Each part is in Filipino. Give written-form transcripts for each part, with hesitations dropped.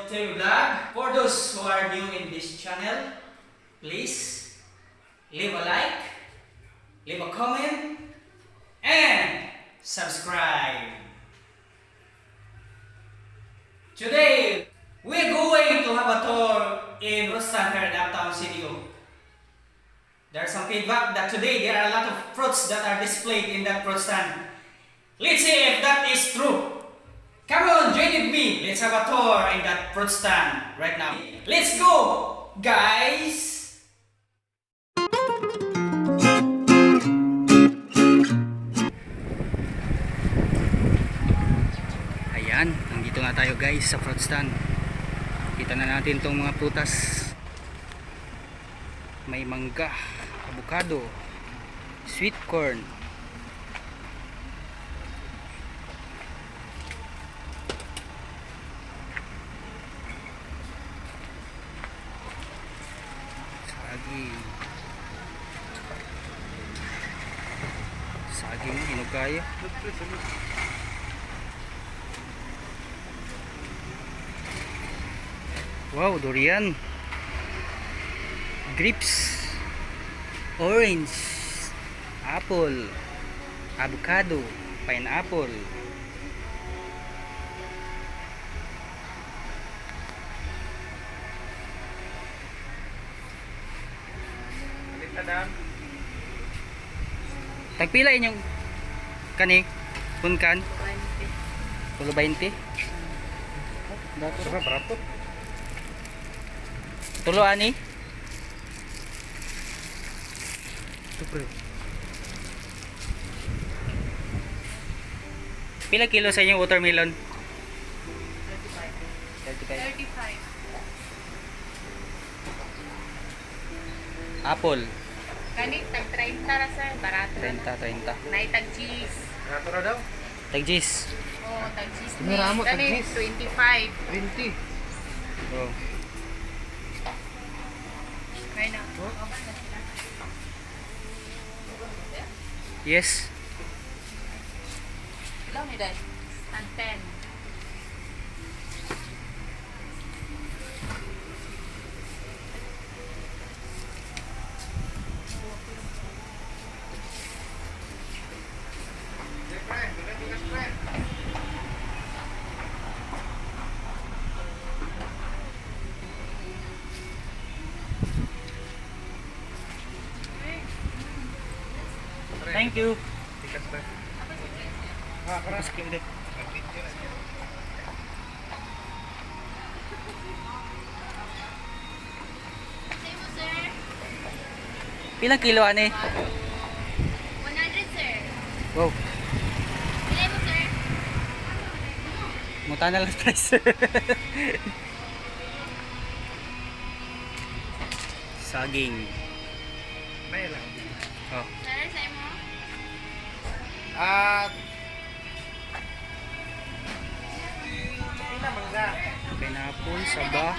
to vlog. For those who are new in this channel, please leave a like, leave a comment, and subscribe. Today, we're going to have a tour in Rustanher, Uptown CDO. There's some feedback that today there are a lot of fruits that are displayed in that fruit stand. Let's see if that is true. Come on, join with me. Let's have a tour in that fruit stand right now. Let's go, guys! Ayan, nandito na tayo guys sa fruit stand. Kita na natin tong mga prutas. May mangga, avocado, sweet corn, saging hinog kaya. Wow, durian, grapes, orange, apple, avocado, pineapple, tagpila inyong kani punkan 20 dato sa barato tulo ani pila kilo sa inyong watermelon 35 apple Kani tag 30 ra sir, barato. 30 Nay tag cheese. Barato ra daw? tag cheese Oh, tag cheese ni. Tumira mo, tag Kani cheese. 25. 20. oh. Kaya na. Yes. Ilang ni dai? Tag 10. Thank you. Tikas ba? Karas kayo deh. Pilang kilo ani? 100 sir. Wow. Bilay mo sir. Muta na lang price. Saging. May lang. Oh. Sir, sa mo. At ina mangga. Pineapple, saba,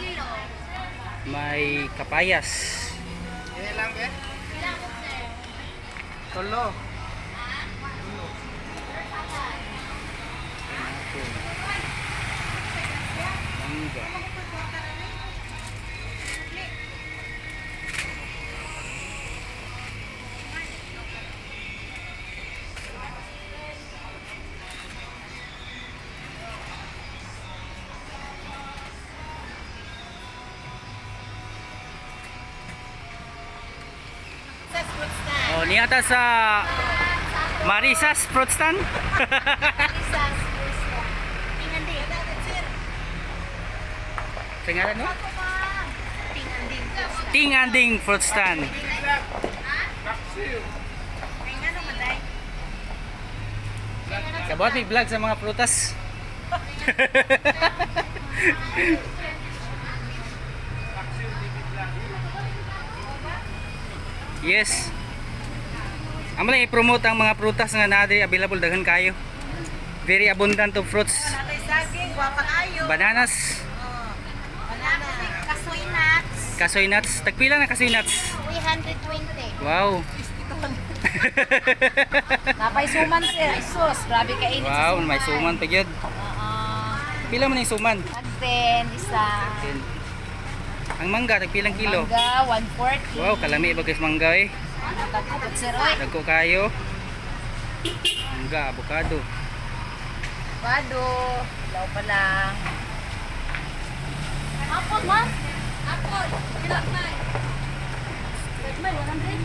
may kapayas. Ini lang be? Ilang mo sir. Tolo. Pineapple. Mangga. Sa fruit stand. Oh, niyata sa Marisas Fruit Stand. Sa fruit stand. Tingnan din. Sa ngalan mo? Tingnan din. Ting Anding Fruit Stand. Kapsil. Ay nga naman dai. Kabot may vlog sa mga prutas. Yes. Amo lang i-promote ang mga prutas nga naa diri available daghan kayo. Very abundant of fruits. Natay saging, guwapa kayo. Bananas, Banana. Kasoy nuts. kasoy nuts. Tagpila na kasoy nuts. 320. Wow. Napay suman sir. Sus, grabe ka init. Wow, may suman pa gyud. Pila man yung suman? Tag-10, isa. Ang mangga, tagpilang kilo. Mangga, 140. Wow, kalami ba guys mangga eh. Tag-upot siroy. Dagko kayo. Mangga, avocado. Avocado. Ilaw pa lang. Apple, ma? Apple. Kila na. May 100.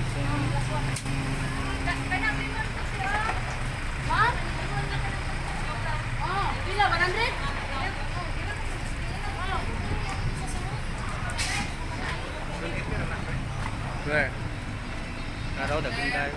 Kanapin mo siya. Ma? Oh, pila 100? Where? Araw, daging tayo.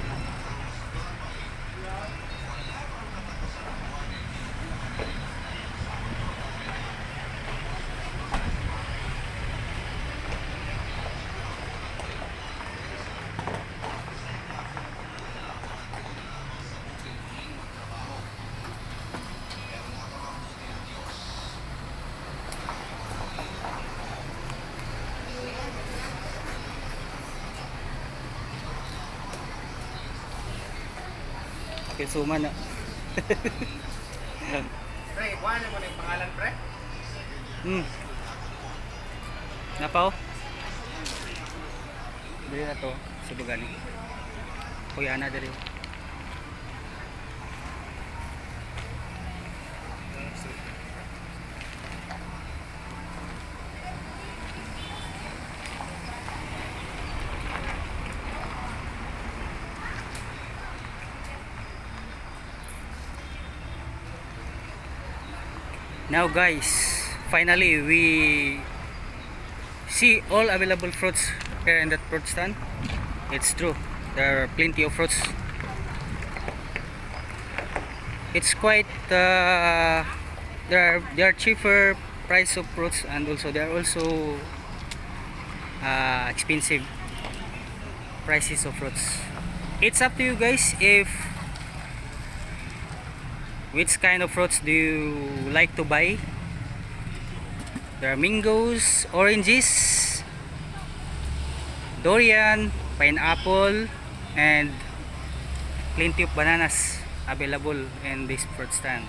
Suman na. Pre, kuha mo na yung pangalan, pre. Napaw? Dili na to. Subugan eh. Kuya na dili. Now guys, finally we see all available fruits here in that fruit stand. It's true, there are plenty of fruits. It's quite there are cheaper price of fruits, and also there are also expensive prices of fruits. It's up to you guys if which kind of fruits do you like to buy. There are mangoes, oranges, durian, pineapple, and plenty of bananas available in this fruit stand.